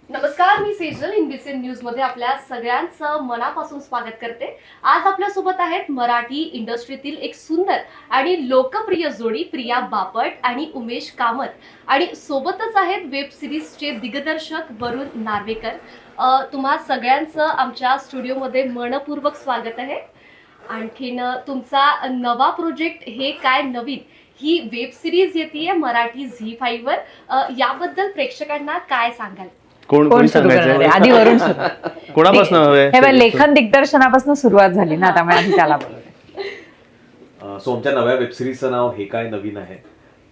नमस्कार, मी सेजल इनबीसी न्यूज मध्ये आपल्या सगळ्यांचं मनापासून स्वागत करते. आज आपल्या सोबत आहेत मराठी इंडस्ट्रीतील एक सुंदर आणि लोकप्रिय जोडी प्रिया बापट आणि उमेश कामत, आणि सोबतच आहेत वेब सिरीजचे दिग्दर्शक वरुण नार्वेकर. तुम्हा सगळ्यांचं आमच्या स्टुडिओमध्ये मनपूर्वक स्वागत आहे. आणखीन तुमचा नवा प्रोजेक्ट हे काय नवीन ही वेब सिरीज येते मराठी झी5 वर, याबद्दल प्रेक्षकांना काय सांगाल? कोण सांगायचं आधी वरून कोणापासून हे बघ, लेखन दिग्दर्शनापासून सुरुवात झाली ना, त्यामुळे आधी त्याला बोलवलं. सो आमच्या नव्या वेबसिरीजचं नाव हे काय नवीन आहे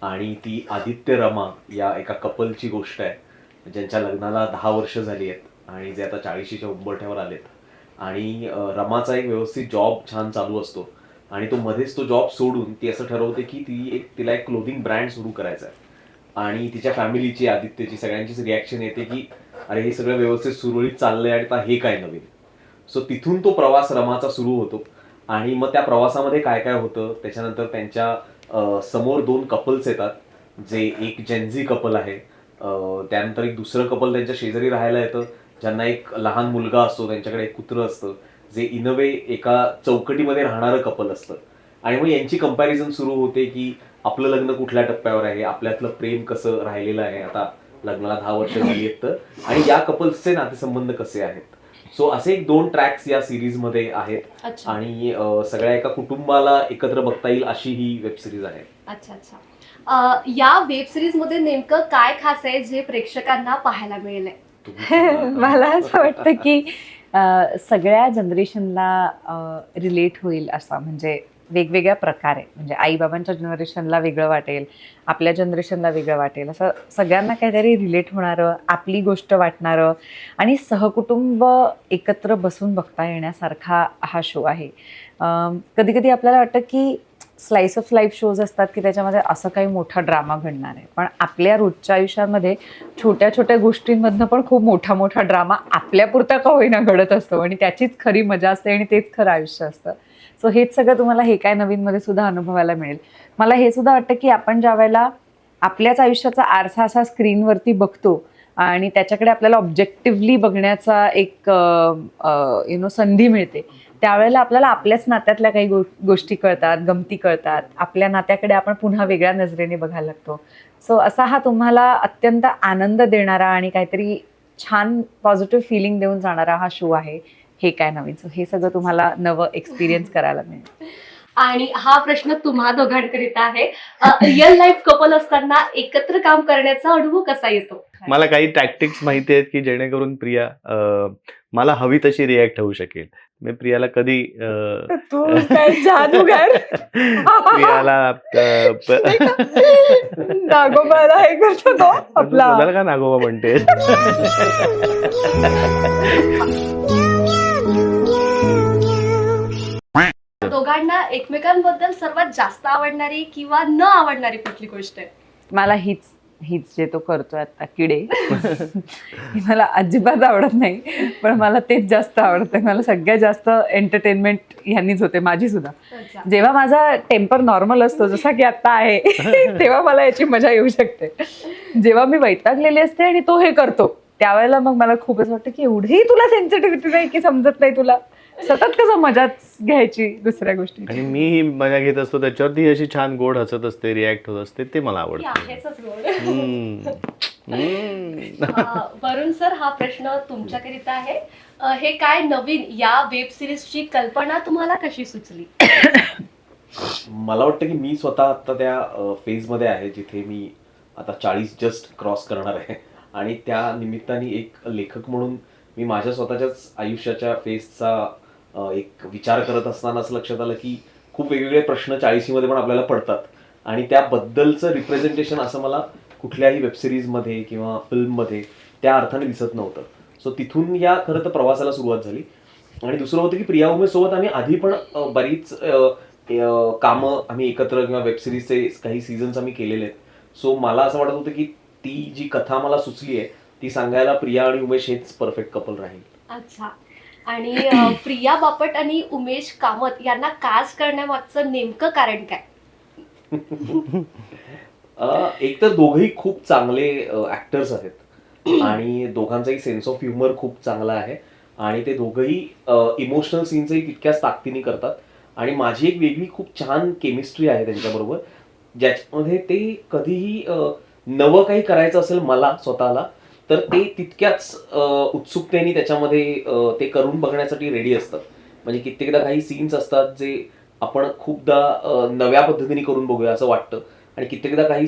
आणि ती आदित्य रमा या एका कपलची गोष्ट आहे ज्यांच्या लग्नाला 10 वर्ष झाली आहेत आणि जे आता 40च्या उंबरठ्यावर आलेत. आणि रमाचा एक व्यवस्थित जॉब छान चालू असतो आणि तो मध्येच तो जॉब सोडून ती असं ठरवते की तिला एक क्लोथिंग ब्रँड सुरू करायचा आहे. आणि तिच्या फॅमिलीची, आदित्यची, सगळ्यांचीच रिॲक्शन येते की अरे हे सगळं व्यवस्थित सुरळीत चाललंय आणि आता हे काय नवीन. सो तिथून तो प्रवास रमाचा सुरू होतो आणि मग त्या प्रवासामध्ये काय काय होतं. त्याच्यानंतर त्यांच्या समोर 2 कपल्स येतात, जे एक जेनझी कपल आहे, त्यानंतर एक दुसरं कपल त्यांच्या शेजारी राहायला येतं ज्यांना एक लहान मुलगा असतो, त्यांच्याकडे एक कुत्रं असतं, जे इन अ वे एका चौकटीमध्ये राहणारं कपल असतं. आणि मग यांची कंपॅरिझन सुरू होते की आपलं लग्न कुठल्या टप्प्यावर आहे, आपल्यातलं प्रेम कसं राहिलेलं आहे आता लग्नाला 10 वर्ष झाली आहेत तर, आणि या कपल्सचे नातेसंबंध कसे आहेत. सो असे एक 2 ट्रॅक्स या सिरीज मध्ये आहेत आणि सगळ्या एका कुटुंबाला एकत्र बघता येईल अशी ही वेब सिरीज आहे. अच्छा. या वेब सिरीज मध्ये नेमकं काय खास आहे जे प्रेक्षकांना पाहायला मिळेल? मला असं वाटतं की सगळ्या जनरेशनला रिलेट होईल असा, म्हणजे वेगवेगळ्या प्रकारे, म्हणजे आईबाबांच्या जनरेशनला वेगळं वाटेल, आपल्या जनरेशनला वेगळं वाटेल, असं सगळ्यांना काहीतरी रिलेट होणारं, आपली गोष्ट वाटणारं आणि सहकुटुंब एकत्र बसून बघता येण्यासारखा हा शो आहे. कधी कधी आपल्याला वाटतं की स्लाइस ऑफ लाईफ शोज असतात की त्याच्यामध्ये असं काही मोठा ड्रामा घडणार आहे, पण आपल्या रोजच्या आयुष्यामध्ये छोट्या छोट्या गोष्टींमधनं पण खूप मोठा मोठा ड्रामा आपल्यापुरता का होईना घडत असतो आणि त्याचीच खरी मजा असते आणि तेच खरं आयुष्य असतं. सो हेच सगळं तुम्हाला हे काय नवीन मध्ये सुद्धा अनुभवायला मिळेल. मला हे सुद्धा वाटतं की आपण ज्या वेळेला आपल्याच आयुष्याचा आरसा असा स्क्रीनवरती बघतो आणि त्याच्याकडे आपल्याला ऑब्जेक्टिव्हली बघण्याचा एक संधी मिळते, त्यावेळेला आपल्याला आपल्याच नात्यातल्या काही गोष्टी कळतात, गमती कळतात, आपल्या नात्याकडे आपण पुन्हा वेगळ्या नजरेने बघायला लागतो. सो असा हा तुम्हाला अत्यंत आनंद देणारा आणि काहीतरी छान पॉझिटिव्ह फिलिंग देऊन जाणारा हा शो आहे हे काय नवीन. सो हे सगळं तुम्हाला नवं एक्सपिरियन्स करायला मिळेल. आणि हा प्रश्न तुम्हा दोघांकरिता आहे, रिअल लाईफ कपल असताना एकत्र काम करण्याचा अनुभव कसा येतो? मला काही टॅक्टिक्स माहिती आहेत की जेणेकरून प्रिया मला हवी तशी रिॲक्ट होऊ शकेल. मी प्रियाला कधी तू काय जादूगार प्रियाला नागोबाला हे करतो तो आपला तुला का नागोबा म्हणते. दोघांना एकमेकांबद्दल सर्वात जास्त आवडणारी किंवा न आवडणारी कुठली गोष्ट आहे? मला हीच जे तो करतोय आता किडे ही मला अजिबात आवडत नाही, पण मला तेच जास्त आवडतं. मला सगळ्यात जास्त एंटरटेनमेंट ह्यांनीच होते, माझी सुद्धा. जेव्हा माझा टेम्पर नॉर्मल असतो जसा की आता आहे तेव्हा मला याची मजा येऊ शकते. जेव्हा मी वैतागलेली असते आणि तो हे करतो त्यावेळेला मग मला खूप असं वाटतं की एवढी तुला सेन्सिटिव्हिटी नाही की समजत नाही तुला सतत कसं मजाच घ्यायची दुसऱ्या गोष्टी. आणि मी ही मजा घेत असतो त्याच्यावरती अशी छान गोड हसत असते, रिॲक्ट होत असते, ते मला आवडतं. वरुण सर, हा प्रश्न तुमच्याकरिता आहे. हे काय नवीन या वेब सिरीजची कल्पना तुम्हाला कशी सुचली? मला वाटतं की मी स्वतः आता त्या फेजमध्ये आहे जिथे मी आता 40 जस्ट क्रॉस करणार आहे आणि त्या निमित्ताने एक लेखक म्हणून मी माझ्या स्वतःच्याच आयुष्याच्या फेजचा एक विचार करत असताना असं लक्षात आलं की खूप वेगवेगळे प्रश्न 40मध्ये पण आपल्याला पडतात आणि त्याबद्दलचं रिप्रेझेंटेशन असं मला कुठल्याही वेबसिरीजमध्ये किंवा फिल्ममध्ये त्या अर्थाने दिसत नव्हतं. सो तिथून या खरं तर प्रवासाला सुरुवात झाली. आणि दुसरं होतं की प्रिया उमेश सोबत आम्ही आधी पण बरीच कामं आम्ही एकत्र किंवा वेबसिरीजचे काही सीझन्स आम्ही केलेले आहेत. सो मला असं वाटत होतं की ती जी कथा मला सुचली आहे ती सांगायला प्रिया आणि उमेश हेच परफेक्ट कपल राहील. अच्छा. आणि प्रिया बापट आणि उमेश कामत यांना कास्ट करण्यामागचं नेमकं कारण काय? एक तर दोघेही खूप चांगले ऍक्टर्स आहेत आणि दोघांचाही सेन्स ऑफ ह्युमर खूप चांगला आहे आणि ते दोघंही इमोशनल सीन्सही तितक्याच ताकदीने करतात. आणि माझी एक वेगळी खूप छान केमिस्ट्री आहे त्यांच्याबरोबर, ज्याच्यामध्ये ते कधीही नवं काही करायचं असेल मला स्वतःला तर ते तितक्याच उत्सुकतेने त्याच्यामध्ये ते करून बघण्यासाठी रेडी असतात. म्हणजे कित्येकदा काही सीन्स असतात जे आपण खूपदा नव्या पद्धतीने करून बघूया असं वाटतं आणि कित्येकदा काही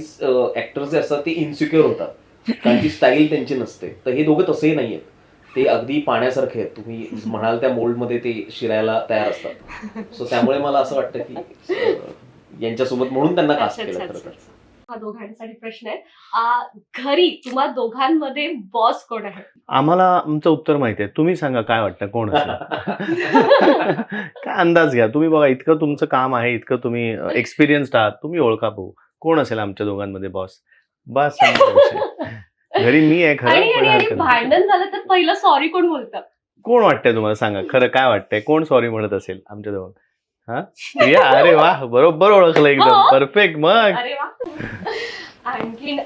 ऍक्टर्स जे असतात ते इन्सिक्युअर होतात कारण ती स्टाईल त्यांची नसते. तर हे दोघं तसेही नाही आहेत, ते अगदी पाण्यासारखे आहेत. तुम्ही म्हणाल त्या मोल्डमध्ये ते शिरायला तयार असतात. सो त्यामुळे मला असं वाटतं की यांच्यासोबत म्हणून त्यांना कास्ट केलं खरं तर. हा दोघांसाठी प्रश्न आहे. घरी तुम्हा दोघांमध्ये बॉस कोण आहे? आम्हाला आमचं उत्तर माहिती आहे. तुम्ही सांगा काय वाटतं कोण असेल? काय अंदाज घ्या तुम्ही. बघा इतकं तुमचं काम आहे, इतकं तुम्ही एक्सपिरियन्स्ड आहात, तुम्ही ओळखा बघू कोण असेल आमच्या दोघांमध्ये बॉस. बस संपला विषय. घरी मी आहे खरं, आणि पण आणि आणि हरकत नाही. भांडण झालं तर पहिलं सॉरी कोण बोलतं? कोण वाटतंय तुम्हाला सांगा खरं काय वाटतंय कोण सॉरी म्हणत असेल आमच्या दोघां? हा प्रिया, अरे वा बरोबर ओळखलं एकदम हो. परफेक्ट. मग अरे वा. आणखीन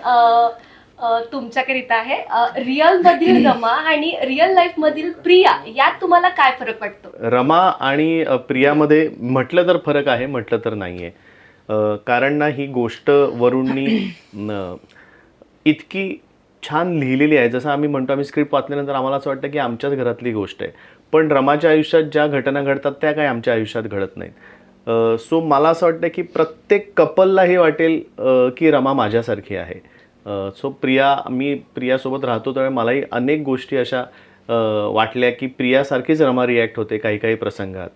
तुमच्याकरिता आहे रिअल मधील रमा आणि रिअल लाईफ मधील प्रिया, यात तुम्हाला काय फरक वाटतो? रमा आणि प्रियामध्ये म्हटलं तर फरक आहे, म्हटलं तर नाहीये. कारण ना ही गोष्ट वरुणनी इतकी छान लिहिलेली आहे. जसं आम्ही म्हणतो, आम्ही स्क्रिप्ट वाचल्यानंतर आम्हाला असं वाटतं की आमच्याच घरातली गोष्ट आहे, पण रमाच्या आयुष्यात ज्या घटना घडतात त्या काही आमच्या आयुष्यात घडत नाहीत. सो मला असं वाटतं की प्रत्येक कपलला हे वाटेल की रमा माझ्यासारखी आहे. सो मी प्रियासोबत राहतो त्यावेळी मलाही अनेक गोष्टी अशा वाटल्या की प्रियासारखीच रमा रिॲक्ट होते काही काही प्रसंगात,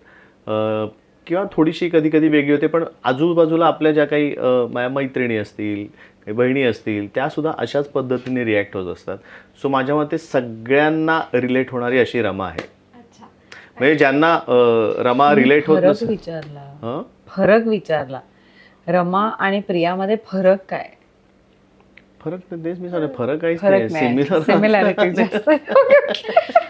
किंवा थोडीशी कधी कधी वेगळी होते. पण आजूबाजूला आपल्या ज्या काही माझ्या मैत्रिणी असतील, काही बहिणी असतील, त्यासुद्धा अशाच पद्धतीने रिॲक्ट होत असतात. सो माझ्या मते सगळ्यांना रिलेट होणारी अशी रमा आहे. अच्छा. म्हणजे ज्यांना रमा रिलेट होत फरक नसेल. विचारला, हं? फरक विचारला. रमा आणि प्रियामध्ये फरक काय? फरक तर तेच मी सांगतो, फरक काहीच फरक नाही, नाही, सिमिलर. सिमिलॅरिटी जास्त.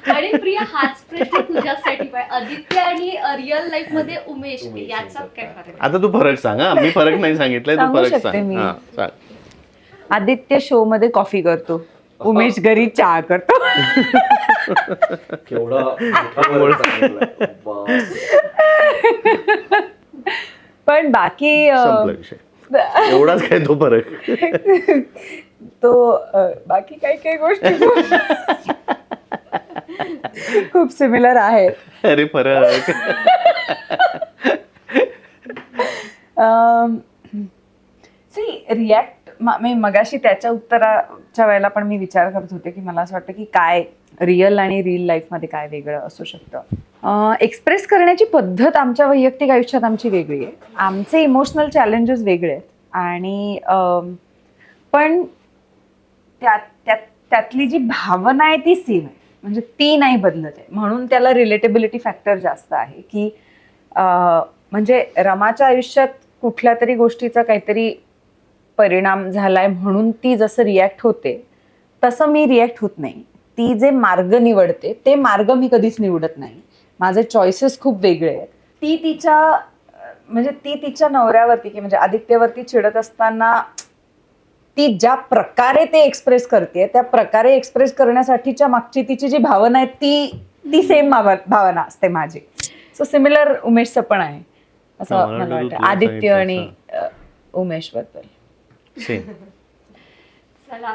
आणि प्रिया, हाच प्रश्न तुझ्यासाठी पाहिजे. आदित्य आणि रिअल लाईफ मध्ये उमेश, उमेश याच्यात काय यांच्यात फरक? आता तू फरक सांग. हा मी फरक नाही सांगितलाय, तू सांगू फरक शकते सांग. मी. हा सांग. आदित्य शो मध्ये कॉफी करतो, उमेश घरी चहा करतो. केवढा मोठा वळ सांगितलाय. बास. पण बाकी संपला विषय. एवढाच काय तो फरक. तो बाकी काही काही गोष्टी खूप सिमिलर आहेत. अरे फरक. रिॲक्ट मी मगाशी त्याच्या उत्तराच्या वेळेला पण मी विचार करत होते की मला असं वाटतं की काय रिअल आणि रिअल लाईफमध्ये काय वेगळं असू शकतं. एक्सप्रेस करण्याची पद्धत आमच्या वैयक्तिक आयुष्यात आमची वेगळी आहे. आमचे इमोशनल चॅलेंजेस वेगळे आहेत आणि पण त्यातली जी भावना आहे ती सेम आहे, म्हणजे ती नाही बदलत आहे. म्हणून त्याला रिलेटेबिलिटी फॅक्टर जास्त आहे की म्हणजे रमाच्या आयुष्यात कुठल्या तरी गोष्टीचा काहीतरी परिणाम झालाय म्हणून ती जसं रिॲक्ट होते तसं मी रिॲक्ट होत नाही. ती जे मार्ग निवडते ते मार्ग मी कधीच निवडत नाही. माझे चॉईसेस खूप वेगळे आहेत. ती तिच्या नवऱ्यावरती की म्हणजे आदित्यवरती चिडत असताना ती ज्या प्रकारे ते एक्सप्रेस करते, त्या प्रकारे एक्सप्रेस करण्यासाठीच्या मागची तिची जी भावना आहे ती सेम भावना असते माझी. सो सिमिलर उमेशचं पण आहे असं मला मला वाटलं वाटतं तुला आदित्य आणि सांगितलं उमेश बद्दल. सेम. चला,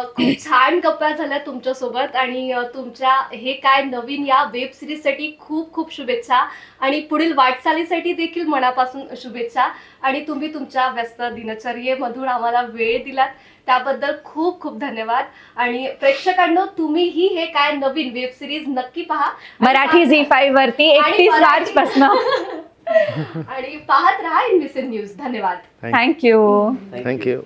खूप छान गप्पा झाल्या तुमच्यासोबत आणि तुमच्या हे काय नवीन या वेब सिरीज साठी खूप खूप शुभेच्छा आणि पुढील वाटचालीसाठी देखील मनापासून शुभेच्छा. आणि तुम्ही तुमच्या व्यस्त दिनचर्येमधून आम्हाला वेळ दिलात त्याबद्दल खूप खूप धन्यवाद. आणि प्रेक्षकांनो, तुम्हीही हे काय नवीन वेब सिरीज नक्की पहा मराठी झी5 वरती 31 मार्च पासून. आणि पाहत राहा इनव्हिसिन न्यूज. धन्यवाद. थँक्यू. थँक्यू.